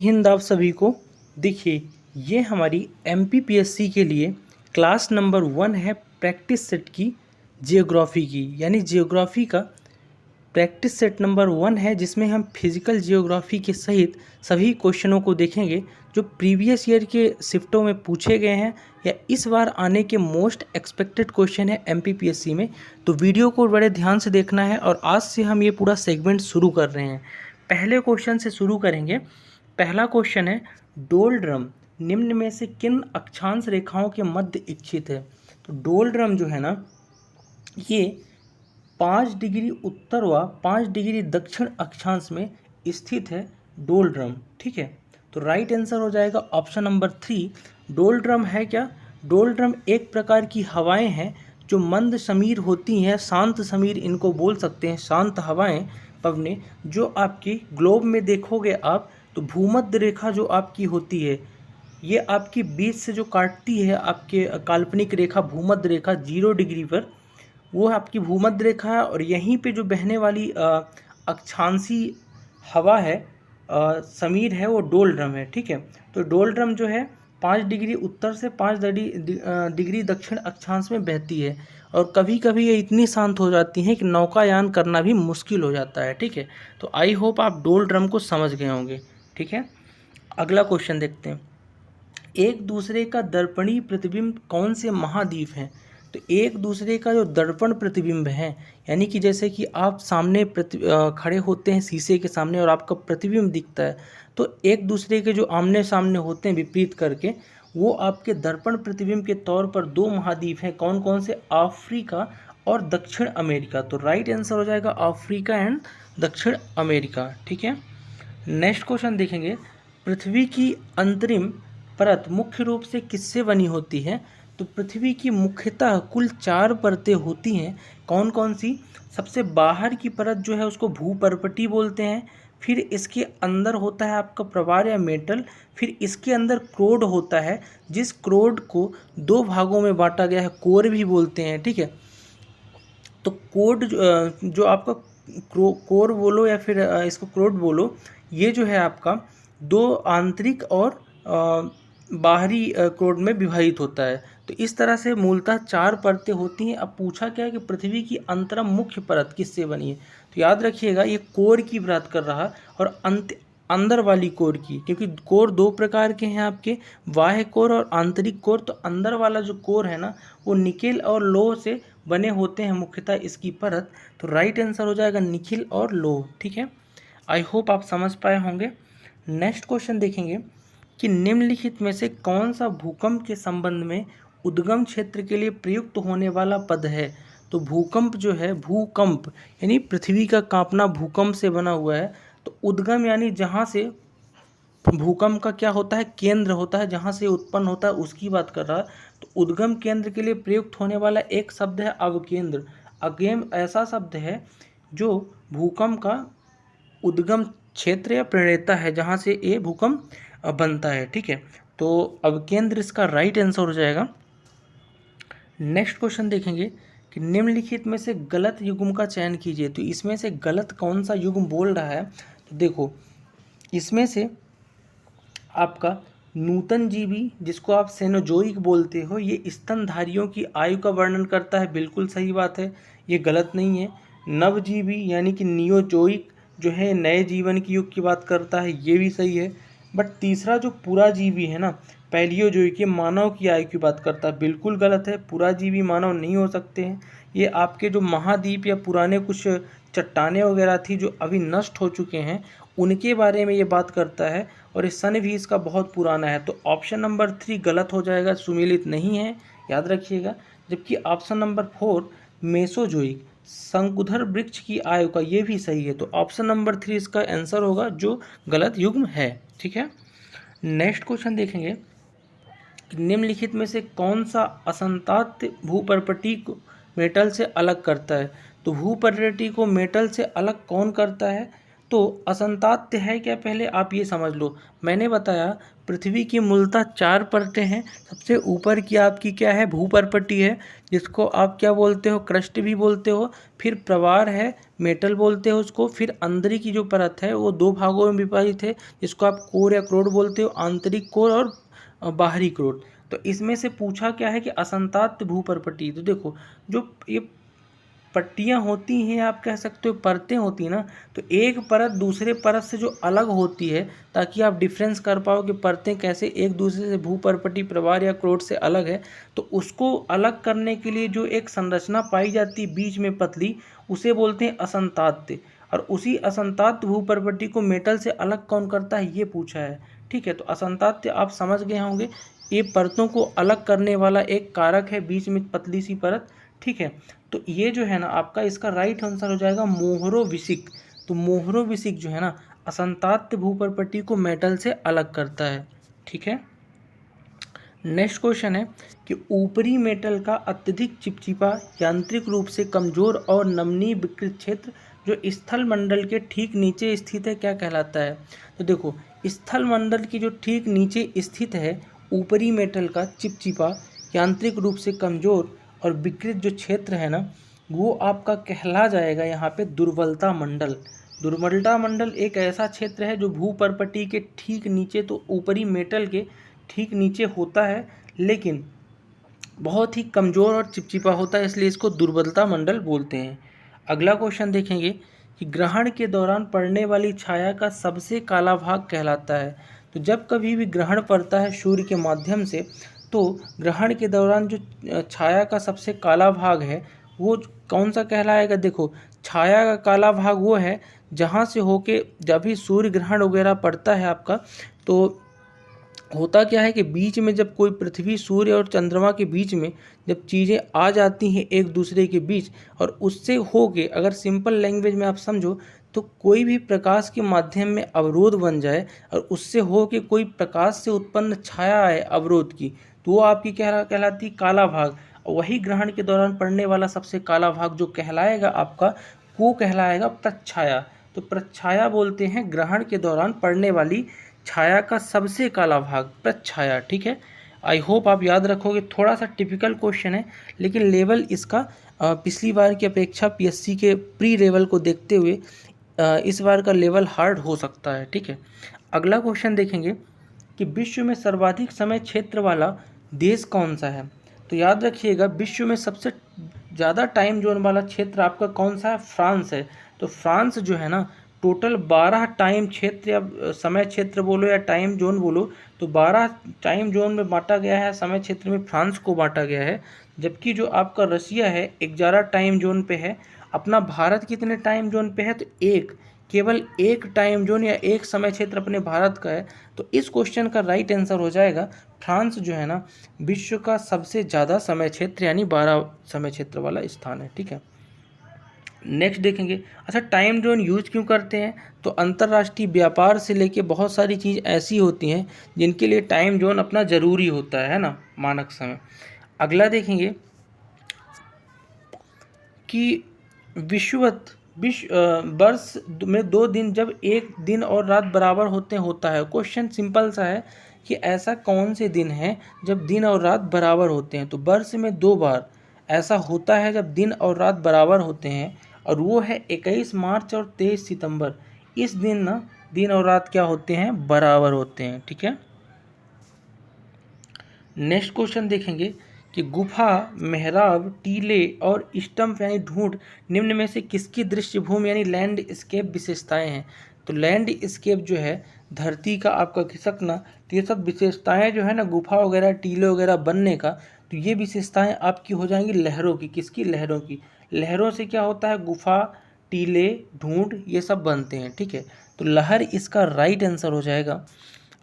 हिंद आप सभी को। देखिए, ये हमारी एमपीपीएससी के लिए क्लास नंबर 1 है प्रैक्टिस सेट की जियोग्राफी की, यानी जियोग्राफी का प्रैक्टिस सेट नंबर 1 है, जिसमें हम फिजिकल जियोग्राफी के सहित सभी क्वेश्चनों को देखेंगे जो प्रीवियस ईयर के शिफ्टों में पूछे गए हैं या इस बार आने के मोस्ट एक्सपेक्टेड क्वेश्चन है एमपीपीएससी में। तो वीडियो को बड़े ध्यान से देखना है और आज से हम ये पूरा सेगमेंट शुरू कर रहे हैं। पहले क्वेश्चन से शुरू करेंगे। पहला क्वेश्चन है, डोलड्रम निम्न में से किन अक्षांश रेखाओं के मध्य इच्छित है। तो डोलड्रम जो है ना, ये 5 डिग्री उत्तर व 5 डिग्री दक्षिण अक्षांश में स्थित है डोलड्रम। ठीक है, तो राइट आंसर हो जाएगा ऑप्शन नंबर 3। डोलड्रम है क्या? डोलड्रम एक प्रकार की हवाएं हैं जो मंद समीर होती हैं, शांत समीर इनको बोल सकते हैं, शांत हवाएं पवने जो आपकी ग्लोब में देखोगे आप तो भूमध्य रेखा जो आपकी होती है, ये आपकी बीच से जो काटती है आपके काल्पनिक रेखा भूमध्य रेखा 0 डिग्री पर, वो आपकी भूमध्य रेखा है। और यहीं पे जो बहने वाली अक्षांशी हवा है, समीर है, वो डोलड्रम है। ठीक है, तो डोलड्रम जो है 5 डिग्री उत्तर से 5 डिग्री दक्षिण अक्षांश में बहती है और कभी कभी ये इतनी शांत हो जाती हैं कि नौकायान करना भी मुश्किल हो जाता है। ठीक है, तो आई होप आप डोलड्रम को समझ गए होंगे। ठीक है, अगला क्वेश्चन देखते हैं। एक दूसरे का दर्पणी प्रतिबिंब कौन से महाद्वीप हैं? तो एक दूसरे का जो दर्पण प्रतिबिंब है, यानी कि जैसे कि आप सामने खड़े होते हैं शीशे के सामने और आपका प्रतिबिंब दिखता है, तो एक दूसरे के जो आमने सामने होते हैं विपरीत करके, वो आपके दर्पण प्रतिबिंब के तौर पर 2 महाद्वीप हैं। कौन कौन से? अफ्रीका और दक्षिण अमेरिका। तो राइट आंसर हो जाएगा अफ्रीका एंड दक्षिण अमेरिका। ठीक है, नेक्स्ट क्वेश्चन देखेंगे। पृथ्वी की अंतरिम परत मुख्य रूप से किससे बनी होती है? तो पृथ्वी की मुख्यतः कुल 4 परतें होती हैं। कौन कौन सी? सबसे बाहर की परत जो है उसको भूपर्पटी बोलते हैं, फिर इसके अंदर होता है आपका प्रवाल या मेटल, फिर इसके अंदर क्रोड होता है, जिस क्रोड को 2 भागों में बांटा गया है, कोर भी बोलते हैं। ठीक है, तो कोड जो आपका कोर बोलो या फिर इसको क्रोड बोलो, ये जो है आपका 2 आंतरिक और बाहरी क्रोड में विभाजित होता है। तो इस तरह से मूलतः 4 परतें होती हैं। अब पूछा क्या है कि पृथ्वी की अंतरम मुख्य परत किससे बनी है? तो याद रखिएगा ये कोर की बात कर रहा और अंदर वाली कोर की, क्योंकि कोर 2 प्रकार के हैं आपके, बाह्य कोर और आंतरिक कोर। तो अंदर वाला जो कोर है ना, वो निकेल और लोह से बने होते हैं मुख्यतः इसकी परत। तो राइट आंसर हो जाएगा निकेल और लोह। ठीक है, आई होप आप समझ पाए होंगे। नेक्स्ट क्वेश्चन देखेंगे कि निम्नलिखित में से कौन सा भूकंप के संबंध में उद्गम क्षेत्र के लिए प्रयुक्त होने वाला पद है? तो भूकंप जो है, भूकंप यानी पृथ्वी का कांपना भूकंप से बना हुआ है। तो उद्गम यानी जहाँ से भूकंप का क्या होता है, केंद्र होता है, जहाँ से उत्पन्न होता है, उसकी बात कर रहा है। तो उद्गम केंद्र के लिए प्रयुक्त होने वाला एक शब्द है अवकेंद्र। अगेम ऐसा शब्द है जो भूकंप का उद्गम क्षेत्र या प्रणेता है, जहाँ से ये भूकंप बनता है। ठीक है, तो अवकेंद्र इसका राइट आंसर हो जाएगा। नेक्स्ट क्वेश्चन देखेंगे कि निम्नलिखित में से गलत युग्म का चयन कीजिए। तो इसमें से गलत कौन सा युग्म बोल रहा है? तो देखो, इसमें से आपका नूतन जीवी, जिसको आप सेनोजोइक बोलते हो, ये स्तनधारियों की आयु का वर्णन करता है। बिल्कुल सही बात है, ये गलत नहीं है। नवजीवी यानी कि नियोजोइक जो है नए जीवन की युग की बात करता है, ये भी सही है। बट तीसरा जो पुराजीवी है ना, पैलियोजोइक, ये मानव की आयु की बात करता है, बिल्कुल गलत है। पुराजीवी मानव नहीं हो सकते हैं। ये आपके जो महाद्वीप या पुराने कुछ चट्टानें वगैरह थी जो अभी नष्ट हो चुके हैं, उनके बारे में ये बात करता है। और ये सन भी इसका बहुत पुराना है। तो ऑप्शन नंबर 3 गलत हो जाएगा, सुमेलित नहीं है, याद रखिएगा। जबकि ऑप्शन नंबर 4 मेसोजोइक, शंकुधर वृक्ष की आयु का, ये भी सही है। तो ऑप्शन नंबर 3 इसका आंसर होगा, जो गलत युग्म है। ठीक है, नेक्स्ट क्वेश्चन देखेंगे। निम्नलिखित में से कौन सा असंतात्य भूपर्पटी को मेटल से अलग करता है? तो भूपर्पटी को मेटल से अलग कौन करता है? तो असंतात्य है क्या, पहले आप ये समझ लो। मैंने बताया पृथ्वी की मूलतः 4 परतें हैं। सबसे ऊपर की आपकी क्या है, भूपर्पटी है, जिसको आप क्या बोलते हो, क्रस्ट भी बोलते हो। फिर प्रवार है, मेटल बोलते हो उसको। फिर अंदर की जो परत है वो 2 भागों में विभाजित है, जिसको आप कोर या क्रोड बोलते हो, आंतरिक कोर और बाहरी क्रोड। तो इसमें से पूछा क्या है कि असंतात्य भूपर्पटी। तो देखो जो ये पट्टियाँ होती हैं, आप कह सकते हो परतें होती हैं ना, तो एक परत दूसरे परत से जो अलग होती है, ताकि आप डिफरेंस कर पाओ कि परतें कैसे एक दूसरे से भूपर्पटी, प्रवार या क्रोड से अलग है, तो उसको अलग करने के लिए जो एक संरचना पाई जाती है बीच में पतली, उसे बोलते हैं असंतात्य। और उसी असंतात्य भूपर्पटी को मेटल से अलग कौन करता है, ये पूछा है। ठीक है, तो असंतात्य आप समझ गए होंगे, ये परतों को अलग करने वाला एक कारक है, बीच में पतली सी परत। ठीक है, तो ये जो है ना आपका, इसका राइट आंसर हो जाएगा मोहरोविसिक। तो मोहरोविसिक जो है ना असंतात्य भूपर्पटी को मेटल से अलग करता है। ठीक है, नेक्स्ट क्वेश्चन है कि ऊपरी मेटल का अत्यधिक चिपचिपा, यांत्रिक रूप से कमजोर और नमनीय विकृत क्षेत्र जो स्थल मंडल के ठीक नीचे स्थित है, क्या कहलाता है। तो देखो स्थल मंडल की जो ठीक नीचे स्थित है ऊपरी मेटल का चिपचिपा, यांत्रिक रूप से कमजोर और विकृत जो क्षेत्र है ना, वो आपका कहला जाएगा यहाँ पे दुर्बलता मंडल। दुर्बलता मंडल एक ऐसा क्षेत्र है जो भूपर्पटी के ठीक नीचे, तो ऊपरी मेटल के ठीक नीचे होता है, लेकिन बहुत ही कमज़ोर और चिपचिपा होता है, इसलिए इसको दुर्बलता मंडल बोलते हैं। अगला क्वेश्चन देखेंगे कि ग्रहण के दौरान पड़ने वाली छाया का सबसे काला भाग कहलाता है। तो जब कभी भी ग्रहण पड़ता है सूर्य के माध्यम से, तो ग्रहण के दौरान जो छाया का सबसे काला भाग है वो कौन सा कहलाएगा। देखो छाया का काला भाग वो है जहाँ से होके जब भी सूर्य ग्रहण वगैरह पड़ता है आपका, तो होता क्या है कि बीच में जब कोई पृथ्वी, सूर्य और चंद्रमा के बीच में जब चीज़ें आ जाती हैं एक दूसरे के बीच, और उससे हो के अगर सिंपल लैंग्वेज में आप समझो तो कोई भी प्रकाश के माध्यम में अवरोध बन जाए और उससे हो के कोई प्रकाश से उत्पन्न छाया आए अवरोध की, तो वो आपकी कहलाती काला भाग। और वही ग्रहण के दौरान पड़ने वाला सबसे काला भाग जो कहलाएगा आपका, वो कहलाएगा प्रच्छाया। तो प्रच्छाया बोलते हैं ग्रहण के दौरान पड़ने वाली छाया का सबसे काला भाग, प्रच्छाया। ठीक है, आई होप आप याद रखोगे। थोड़ा सा टिपिकल क्वेश्चन है, लेकिन लेवल इसका पिछली बार की अपेक्षा पीएससी के प्री लेवल को देखते हुए इस बार का लेवल हार्ड हो सकता है। ठीक है, अगला क्वेश्चन देखेंगे कि विश्व में सर्वाधिक समय क्षेत्र वाला देश कौन सा है। तो याद रखिएगा विश्व में सबसे ज़्यादा टाइम जोन वाला क्षेत्र आपका कौन सा है, फ्रांस है। तो फ्रांस जो है ना टोटल 12 टाइम क्षेत्र या समय क्षेत्र बोलो या टाइम जोन बोलो, तो 12 टाइम जोन में बांटा गया है, समय क्षेत्र में फ्रांस को बांटा गया है। जबकि जो आपका रसिया है 11 टाइम जोन पे है। अपना भारत कितने टाइम जोन पे है, तो केवल एक टाइम जोन या एक समय क्षेत्र अपने भारत का है। तो इस क्वेश्चन का राइट आंसर हो जाएगा फ्रांस जो है ना विश्व का सबसे ज़्यादा समय क्षेत्र यानी 12 समय क्षेत्र वाला स्थान है। ठीक है, नेक्स्ट देखेंगे। अच्छा, टाइम जोन यूज क्यों करते हैं, तो अंतर्राष्ट्रीय व्यापार से लेके बहुत सारी चीज़ ऐसी होती हैं जिनके लिए टाइम जोन अपना ज़रूरी होता है ना, मानक समय। अगला देखेंगे कि वर्ष में 2 दिन जब एक दिन और रात बराबर होता है। क्वेश्चन सिंपल सा है कि ऐसा कौन से दिन है जब दिन और रात बराबर होते हैं। तो वर्ष में 2 बार ऐसा होता है जब दिन और रात बराबर होते हैं, और वो है 21 मार्च और 23 सितंबर। इस दिन ना दिन और रात क्या होते हैं, बराबर होते हैं। ठीक है, नेक्स्ट क्वेश्चन देखेंगे कि गुफा, मेहराब, टीले और स्टम्प यानी ढूंढ निम्न में से किसकी दृश्यभूमि यानी लैंडस्केप विशेषताएं हैं। तो लैंडस्केप जो है धरती का आपका खिसकना, तो ये सब विशेषताएं जो है ना गुफा वगैरह टीले वगैरह बनने का, तो ये विशेषताएं आपकी हो जाएंगी लहरों की। किसकी, लहरों की। लहरों से क्या होता है, गुफा, टीले, ढूंढ ये सब बनते हैं। ठीक है, तो लहर इसका राइट आंसर हो जाएगा।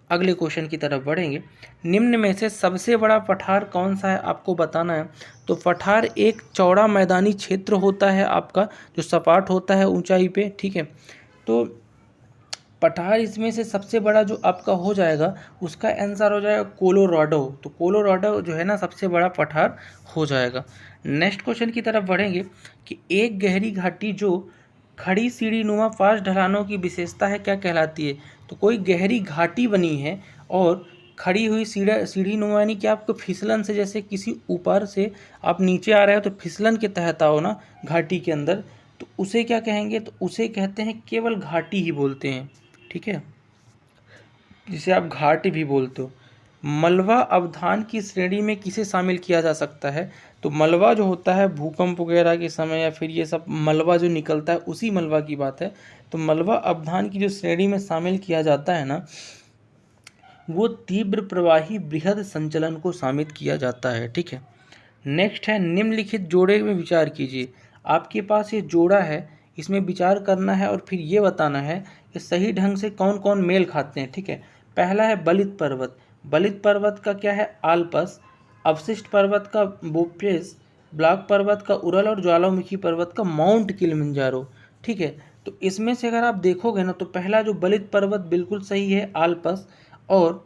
अगले क्वेश्चन की तरफ बढ़ेंगे। निम्न में से सबसे बड़ा पठार कौन सा है आपको बताना है। तो पठार एक चौड़ा मैदानी क्षेत्र होता है आपका, जो सपाट होता है ऊंचाई पे। ठीक है, तो पठार इसमें से सबसे बड़ा जो आपका हो जाएगा उसका आंसर हो जाएगा कोलोराडो। तो कोलोराडो जो है ना सबसे बड़ा पठार हो जाएगा। नेक्स्ट क्वेश्चन की तरफ बढ़ेंगे कि एक गहरी घाटी जो खड़ी सीढ़ी नुमा फास्ट ढलानों की विशेषता है क्या कहलाती है? तो कोई गहरी घाटी बनी है और खड़ी हुई सीढ़ी नुमा यानी कि आपको फिसलन से, जैसे किसी ऊपर से आप नीचे आ रहे हो तो फिसलन के तहत आओ ना घाटी के अंदर, तो उसे क्या कहेंगे? तो उसे कहते हैं केवल घाटी ही बोलते हैं, ठीक है, जिसे आप घाट भी बोलते हो। मलबा अवधान की श्रेणी में किसे शामिल किया जा सकता है? तो मलबा जो होता है भूकंप वगैरह के समय या फिर ये सब मलबा जो निकलता है उसी मलबा की बात है। तो मलबा अवधान की जो श्रेणी में शामिल किया जाता है ना, वो तीव्र प्रवाही बृहद संचलन को शामिल किया जाता है, ठीक है। नेक्स्ट है निम्नलिखित जोड़े में विचार कीजिए। आपके पास ये जोड़ा है, इसमें विचार करना है और फिर ये बताना है कि सही ढंग से कौन कौन मेल खाते हैं, ठीक है। पहला है बलित पर्वत। बलित पर्वत का क्या है? आल्पस। अवशिष्ट पर्वत का बोप्रेस। ब्लैक पर्वत का उरल और ज्वालामुखी पर्वत का माउंट किलिमंजारो, ठीक है। तो इसमें से अगर आप देखोगे ना तो पहला जो बलित पर्वत बिल्कुल सही है, आल्पस, और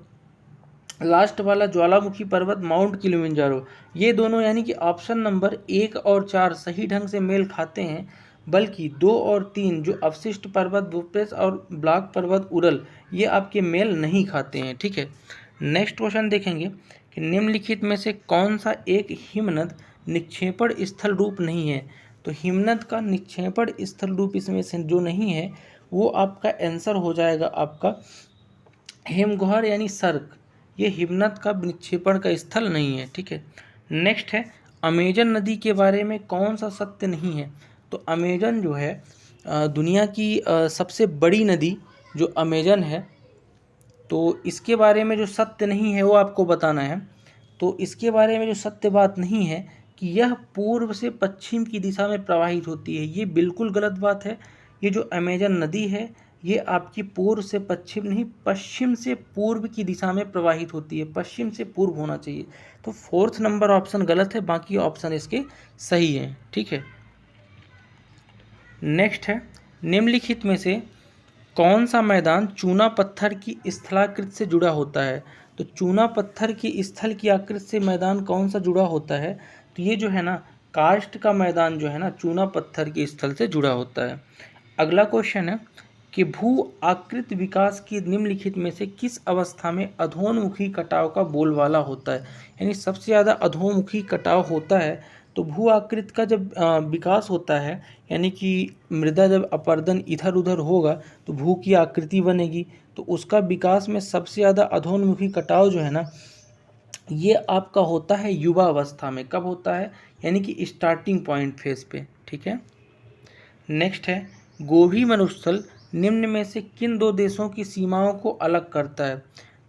लास्ट वाला ज्वालामुखी पर्वत माउंट किलिमंजारो, ये दोनों यानी कि ऑप्शन नंबर 1 और 4 सही ढंग से मेल खाते हैं, बल्कि 2 और 3 जो अवशिष्ट पर्वत बुप्रेस और ब्लैक पर्वत उरल, ये आपके मेल नहीं खाते हैं, ठीक है। नेक्स्ट क्वेश्चन देखेंगे कि निम्नलिखित में से कौन सा एक हिमनद निक्षेपण स्थल रूप नहीं है? तो हिमनद का निक्षेपण स्थल रूप इसमें से जो नहीं है वो आपका आंसर हो जाएगा आपका हिमगोहर यानी सर्क। ये हिमनद का निक्षेपण का स्थल नहीं है, ठीक है। नेक्स्ट है अमेजन नदी के बारे में कौन सा सत्य नहीं है? तो अमेजन जो है दुनिया की सबसे बड़ी नदी जो अमेजन है, तो इसके बारे में जो सत्य नहीं है वो आपको बताना है। तो इसके बारे में जो सत्य बात नहीं है कि यह पूर्व से पश्चिम की दिशा में प्रवाहित होती है, ये बिल्कुल गलत बात है। ये जो अमेजन नदी है ये आपकी पूर्व से पश्चिम नहीं, पश्चिम से पूर्व की दिशा में प्रवाहित होती है, पश्चिम से पूर्व होना चाहिए। तो 4th नंबर ऑप्शन गलत है, बाकी ऑप्शन इसके सही हैं, ठीक है। नेक्स्ट है निम्नलिखित में से कौन सा मैदान चूना पत्थर की स्थलाकृति से जुड़ा होता है? तो चूना पत्थर की स्थल की आकृति से मैदान कौन सा जुड़ा होता है? तो ये जो है ना कास्ट का मैदान जो है ना चूना पत्थर के स्थल से जुड़ा होता है। अगला क्वेश्चन है कि भू आकृत विकास की निम्नलिखित में से किस अवस्था में अधोन्मुखी कटाव का बोलबाला होता है? यानी सबसे ज़्यादा अधोमुखी कटाव होता है। तो भू आकृति का जब विकास होता है, यानी कि मृदा जब अपर्दन इधर उधर होगा तो भू की आकृति बनेगी, तो उसका विकास में सबसे ज़्यादा अधोन्मुखी कटाव जो है ना ये आपका होता है युवा अवस्था में। कब होता है? यानी कि स्टार्टिंग पॉइंट फेज पे, ठीक है। नेक्स्ट है गोभी मरुस्थल निम्न में से किन दो देशों की सीमाओं को अलग करता है?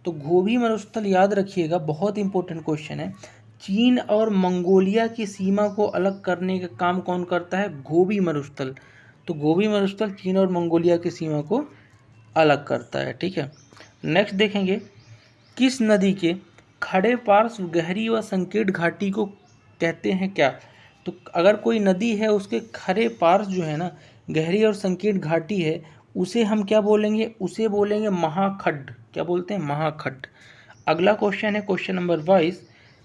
तो गोभी मरुस्थल याद रखिएगा, बहुत इंपॉर्टेंट क्वेश्चन है। चीन और मंगोलिया की सीमा को अलग करने का काम कौन करता है? गोभी मरुस्थल। तो गोभी मरुस्थल चीन और मंगोलिया की सीमा को अलग करता है, ठीक है। नेक्स्ट देखेंगे किस नदी के खड़े पार्श्व गहरी व संकीर्ण घाटी को कहते हैं क्या? तो अगर कोई नदी है उसके खड़े पार्श्व जो है ना गहरी और संकीर्ण घाटी है, उसे हम क्या बोलेंगे? उसे बोलेंगे महाखड्ड। क्या बोलते हैं? महाखड्ड। अगला क्वेश्चन है क्वेश्चन नंबर 22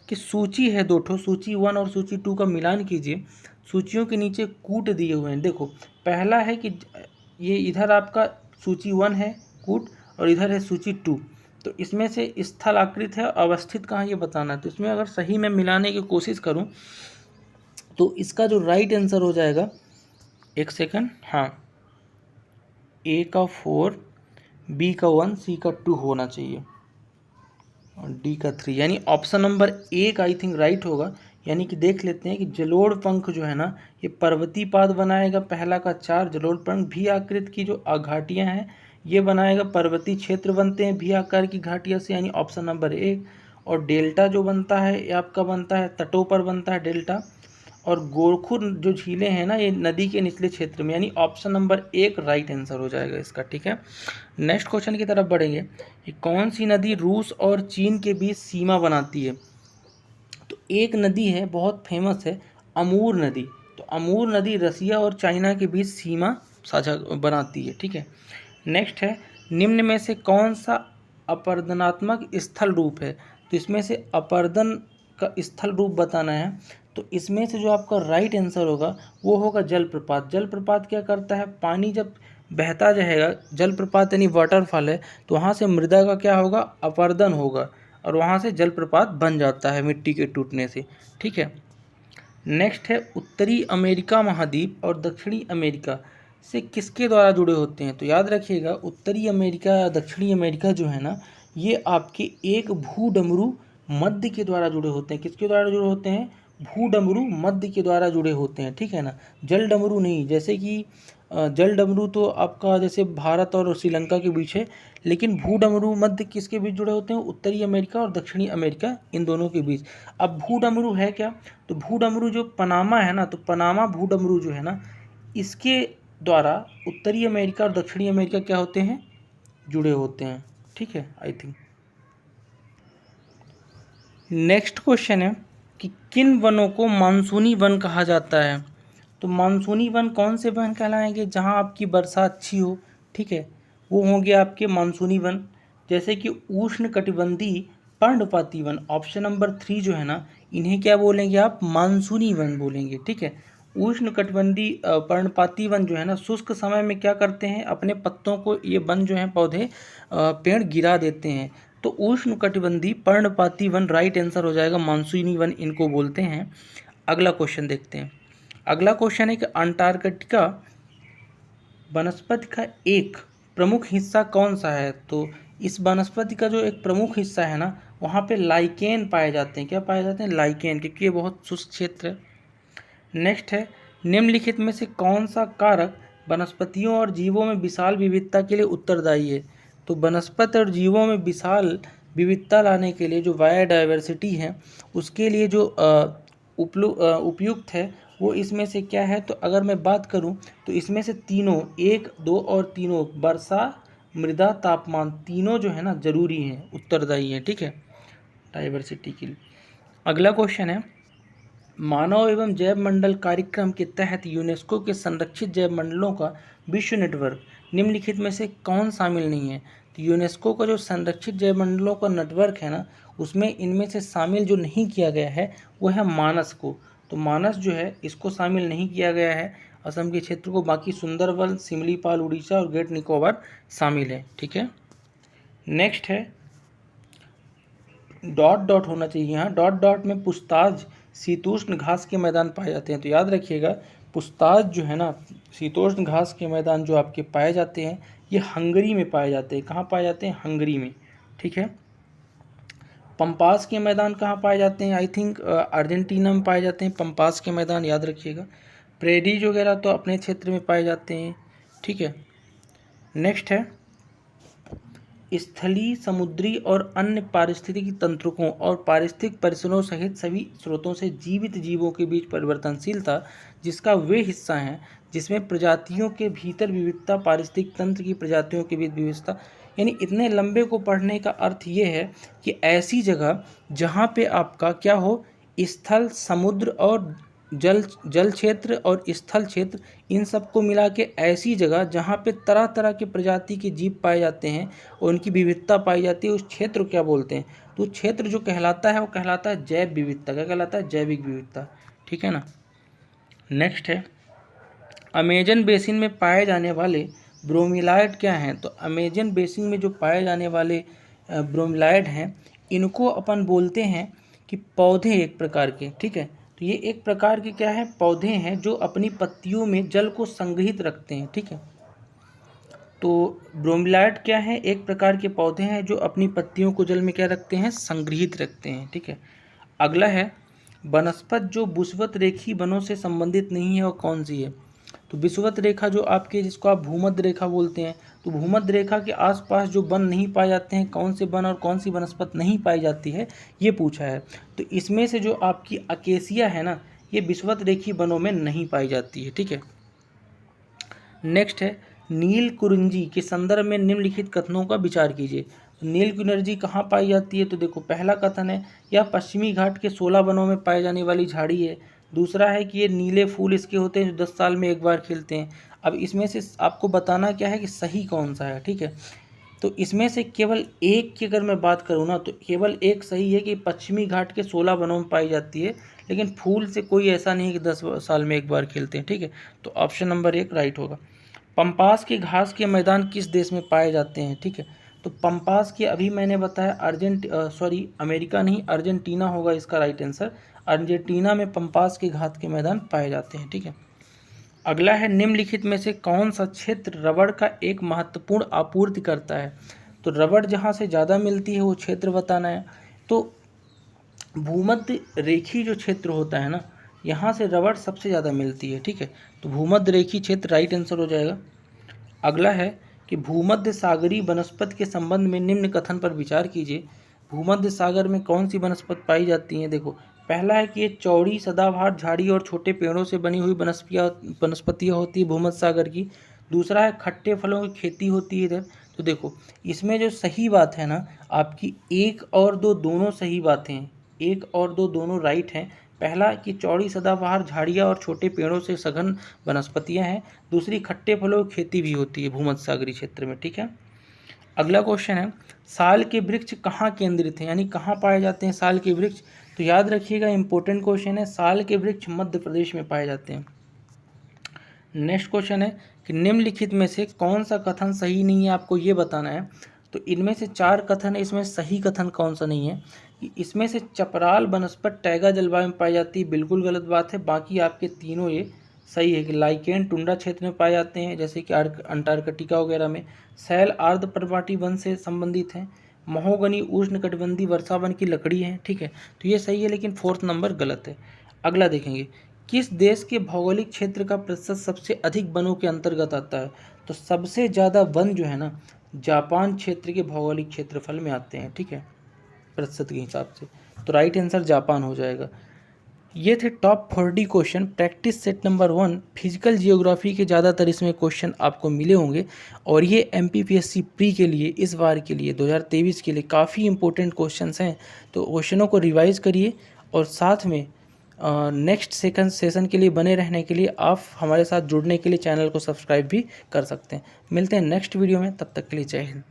कि सूची है दो ठो, सूची 1 और सूची 2 का मिलान कीजिए। सूचियों के नीचे कूट दिए हुए हैं। देखो पहला है कि ये इधर आपका सूची 1 है कूट और इधर है सूची 2। तो इसमें से स्थल आकृत है, अवस्थित कहाँ ये बताना है। तो इसमें अगर सही में मिलाने की कोशिश करूँ तो इसका जो राइट आंसर हो जाएगा, एक सेकंड, हाँ, ए का 4, बी का 1, सी का 2 होना चाहिए और डी का 3, यानी ऑप्शन नंबर ए का आई थिंक राइट होगा। यानी कि देख लेते हैं कि जलोढ़ पंख जो है ना ये पर्वतीय पाद बनाएगा, पहला का 4 जलोढ़ पंख। भी आकृत की जो घाटियाँ हैं ये बनाएगा, पर्वतीय क्षेत्र बनते हैं भी आकार की घाटियाँ से, यानी ऑप्शन नंबर 1। और डेल्टा जो बनता है ये आपका बनता है तटों पर बनता है डेल्टा। और गोरखुर जो झीलें हैं ना ये नदी के निचले क्षेत्र में, यानी ऑप्शन नंबर 1 राइट आंसर हो जाएगा इसका, ठीक है। नेक्स्ट क्वेश्चन की तरफ बढ़ेंगे कि कौन सी नदी रूस और चीन के बीच सीमा बनाती है? तो एक नदी है बहुत फेमस है, अमूर नदी। तो अमूर नदी रसिया और चाइना के बीच सीमा साझा बनाती है, ठीक है। नेक्स्ट है निम्न में से कौन सा अपर्दनात्मक स्थल रूप है? तो इसमें से अपर्दन का स्थल रूप बताना है, तो इसमें से जो आपका राइट आंसर होगा वो होगा जलप्रपात। जलप्रपात क्या करता है, पानी जब बहता जाएगा, जलप्रपात यानी वाटरफॉल है, तो वहाँ से मृदा का क्या होगा, अपर्दन होगा और वहाँ से जलप्रपात बन जाता है मिट्टी के टूटने से। ठीक है, नेक्स्ट है उत्तरी अमेरिका महाद्वीप और दक्षिणी अमेरिका से किसके द्वारा जुड़े होते हैं। तो याद रखिएगा, उत्तरी अमेरिका या दक्षिणी अमेरिका जो है ना, ये आपके एक भूडमरू मध्य के द्वारा जुड़े होते हैं। किसके द्वारा जुड़े होते हैं, भूडमरू मध्य के द्वारा जुड़े होते हैं। ठीक है ना, जल डमरू नहीं। जैसे कि जल डमरू तो आपका जैसे भारत और श्रीलंका के बीच है, लेकिन भूडमरू मध्य किसके बीच जुड़े होते हैं, उत्तरी अमेरिका और दक्षिणी अमेरिका, इन दोनों के बीच। अब भूडमरू है क्या, तो भूडमरू जो पनामा है ना, तो पनामा भूडमरू जो है ना, इसके द्वारा उत्तरी अमेरिका और दक्षिणी अमेरिका क्या होते हैं, जुड़े होते हैं। ठीक है, आई थिंक। नेक्स्ट क्वेश्चन है कि किन वनों को मानसूनी वन कहा जाता है। तो मानसूनी वन कौन से वन कहलाएंगे, जहां आपकी वर्षा अच्छी हो। ठीक है, वो होंगे आपके मानसूनी वन। जैसे कि उष्ण कटिबंधीय पर्णपाती वन, ऑप्शन नंबर 3 जो है ना, इन्हें क्या बोलेंगे आप, मानसूनी वन बोलेंगे। ठीक है, उष्ण कटिबंधीय पर्णपाती वन जो है ना, शुष्क समय में क्या करते हैं, अपने पत्तों को ये वन जो है पौधे पेड़ गिरा देते हैं। तो उष्ण कटिबंधीय पर्णपाती वन राइट आंसर हो जाएगा, मानसूनी वन इनको बोलते हैं। अगला क्वेश्चन देखते हैं। अगला क्वेश्चन है कि अंटार्कटिका वनस्पति का एक प्रमुख हिस्सा कौन सा है। तो इस वनस्पति का जो एक प्रमुख हिस्सा है ना, वहाँ पे लाइकेन पाए जाते हैं। क्या पाए जाते हैं, लाइकेन, क्योंकि ये बहुत शुष्क क्षेत्र है। नेक्स्ट है, निम्नलिखित में से कौन सा कारक वनस्पतियों और जीवों में विशाल विविधता के लिए उत्तरदायी है। तो वनस्पति और जीवों में विशाल विविधता लाने के लिए जो बायोडाइवर्सिटी है, उसके लिए जो उपयुक्त है वो इसमें से क्या है। तो अगर मैं बात करूं तो इसमें से तीनों, 1, 2 और तीनों, वर्षा, मृदा, तापमान, तीनों जो है ना जरूरी हैं, उत्तरदायी हैं। ठीक है, डाइवर्सिटी के लिए। अगला क्वेश्चन है, मानव एवं जैव मंडल कार्यक्रम के तहत यूनेस्को के संरक्षित जैव मंडलों का विश्व नेटवर्क निम्नलिखित में से कौन शामिल नहीं है। तो यूनेस्को का जो संरक्षित जैव मंडलों का नेटवर्क है ना, उसमें इनमें से शामिल जो नहीं किया गया है वो है मानस को। तो मानस जो है इसको शामिल नहीं किया गया है, असम के क्षेत्र को। बाकी सुंदरबन, सिमलीपाल उड़ीसा और ग्रेट निकोबार शामिल है। ठीक है, नेक्स्ट है, डॉट डॉट होना चाहिए यहाँ। डॉट डॉट में पुछताछ शीतोष्ण घास के मैदान पाए जाते हैं। तो याद रखिएगा, पुछताछ जो है ना, शीतोष्ण घास के मैदान जो आपके पाए जाते हैं, ये हंगरी में पाए जाते हैं। कहाँ पाए जाते हैं, हंगरी में। ठीक है, पंपास के मैदान कहाँ पाए जाते हैं, आई थिंक अर्जेंटीना में पाए जाते हैं पंपास के मैदान, याद रखिएगा। प्रेडीज वगैरह तो अपने क्षेत्र में पाए जाते हैं। ठीक है, नेक्स्ट है, स्थलीय, समुद्री और अन्य पारिस्थितिकी तंत्रकों और पारिस्थितिक परिसरों सहित सभी स्रोतों से जीवित जीवों के बीच परिवर्तनशीलता, जिसका वे हिस्सा हैं जिसमें प्रजातियों के भीतर विविधता, पारिस्थितिक तंत्र की प्रजातियों के बीच विविधता। यानी इतने लंबे को पढ़ने का अर्थ ये है कि ऐसी जगह जहाँ पे आपका क्या हो, स्थल, समुद्र और जल क्षेत्र और स्थल क्षेत्र, इन सबको मिला के ऐसी जगह जहाँ पे तरह तरह के प्रजाति के जीव पाए जाते हैं और उनकी विविधता पाई जाती है, उस क्षेत्र को क्या बोलते हैं। तो क्षेत्र जो कहलाता है वो कहलाता है जैव विविधता। क्या कहलाता है, जैविक विविधता। ठीक है ना। नेक्स्ट है, अमेजन बेसिन में पाए जाने वाले ब्रोमीलाइड क्या हैं। तो अमेजन बेसिन में जो पाए जाने वाले ब्रोमीलाइड हैं, इनको अपन बोलते हैं कि पौधे एक प्रकार के। ठीक है, तो ये एक प्रकार के क्या है, पौधे हैं जो अपनी पत्तियों में जल को संग्रहित रखते हैं। ठीक है, तो ब्रोमीलाइड क्या है, एक प्रकार के पौधे हैं जो अपनी पत्तियों को जल में क्या रखते हैं, संग्रहित रखते हैं। ठीक है, अगला है, वनस्पति जो विषुवत रेखीय वनों से संबंधित नहीं है वो कौन सी है। तो विषुवत रेखा जो आपके, जिसको आप भूमध्य रेखा बोलते हैं, तो भूमध्य रेखा के आसपास जो वन नहीं पाए जाते हैं, कौन से वन और कौन सी वनस्पति नहीं पाई जाती है, ये पूछा है। तो इसमें से जो आपकी अकेसिया है ना, ये विषुवत रेखीय वनों में नहीं पाई जाती है। ठीक है, नेक्स्ट है, नील कुरिंजी के संदर्भ में निम्नलिखित कथनों का विचार कीजिए। नील कुरिंजी कहाँ पाई जाती है। तो देखो, पहला कथन है, यह पश्चिमी घाट के 16 वनों में पाई जाने वाली झाड़ी है। दूसरा है कि ये नीले फूल इसके होते हैं जो 10 साल में एक बार खिलते हैं। अब इसमें से आपको बताना क्या है कि सही कौन सा है। ठीक है, तो इसमें से केवल एक की अगर मैं बात करूँ ना, तो केवल एक सही है कि पश्चिमी घाट के 16 वनों में पाई जाती है, लेकिन फूल से कोई ऐसा नहीं है कि 10 साल में एक बार खिलते हैं। ठीक है, तो ऑप्शन नंबर 1 राइट होगा। पंपास के घास के मैदान किस देश में पाए जाते हैं? ठीक है, तो पंपास के अभी मैंने बताया अमेरिका नहीं, अर्जेंटीना होगा इसका राइट आंसर। अर्जेंटीना में पंपास के घास के मैदान पाए जाते हैं। ठीक है, अगला है निम्नलिखित में से कौन सा क्षेत्र रबड़ का एक महत्वपूर्ण आपूर्ति करता है? तो रबड़ जहाँ से ज़्यादा मिलती है वो क्षेत्र बताना है। तो भूमध्य रेखी जो क्षेत्र होता है ना, यहाँ से रबड़ सबसे ज़्यादा मिलती है। ठीक है, तो भूमध्य रेखी क्षेत्र राइट आंसर हो जाएगा। अगला है कि भूमध्य सागरीय वनस्पति के संबंध में निम्न कथन पर विचार कीजिए। भूमध्य सागर में कौन सी वनस्पति पाई जाती हैं? देखो, पहला है कि ये चौड़ी सदाबहार झाड़ी और छोटे पेड़ों से बनी हुई वनस्पतियाँ होती है भूमध्य सागर की। दूसरा है खट्टे फलों की खेती होती है इधर। तो देखो, इसमें जो सही बात है ना, आपकी 1 और 2 दोनों सही बातें हैं, 1 और 2 दोनों राइट हैं। पहला कि चौड़ी सदाबहार झाड़ियाँ और छोटे पेड़ों से सघन वनस्पतियाँ हैं। दूसरी, खट्टे फलों की खेती भी होती है भूमध्य सागरीय क्षेत्र में। ठीक है, अगला क्वेश्चन है साल के वृक्ष कहाँ केंद्रित हैं, यानी कहाँ पाए जाते हैं साल के वृक्ष? तो याद रखिएगा, इंपॉर्टेंट क्वेश्चन है, साल के वृक्ष मध्य प्रदेश में पाए जाते हैं। नेक्स्ट क्वेश्चन है कि निम्नलिखित में से कौन सा कथन सही नहीं है, आपको ये बताना है। तो इनमें से 4 कथन है, इसमें सही कथन कौन सा नहीं है? कि इसमें से चपराल वनस्पति टैगा जलवायु में पाई जाती है, बिल्कुल गलत बात है। बाकी आपके तीनों ये सही है कि लाइकेन टुंड्रा क्षेत्र में पाए जाते हैं, जैसे कि अंटार्कटिका वगैरह में। सैल आर्द्र पर्णपाती वन से संबंधित हैं। महोगनी उष्णकटिबंधीय वर्षा वन की लकड़ी है। ठीक है, तो ये सही है, लेकिन 4th नंबर गलत है। अगला देखेंगे, किस देश के भौगोलिक क्षेत्र का प्रतिशत सबसे अधिक वनों के अंतर्गत आता है? तो सबसे ज़्यादा वन जो है ना, जापान क्षेत्र के भौगोलिक क्षेत्रफल में आते हैं। ठीक है, प्रतिशत के हिसाब से, तो राइट आंसर जापान हो जाएगा। ये थे top 40 question practice set number 1 physical geography के। ज़्यादातर इसमें क्वेश्चन आपको मिले होंगे, और ये MPPSC प्री के लिए, इस बार के लिए 2023 के लिए काफ़ी इंपॉर्टेंट क्वेश्चंस हैं। तो क्वेश्चनों को रिवाइज करिए, और साथ में नेक्स्ट सेकंड सेशन के लिए बने रहने के लिए आप हमारे साथ जुड़ने के लिए चैनल को सब्सक्राइब भी कर सकते हैं। मिलते हैं नेक्स्ट वीडियो में, तब तक के लिए जय हिंद।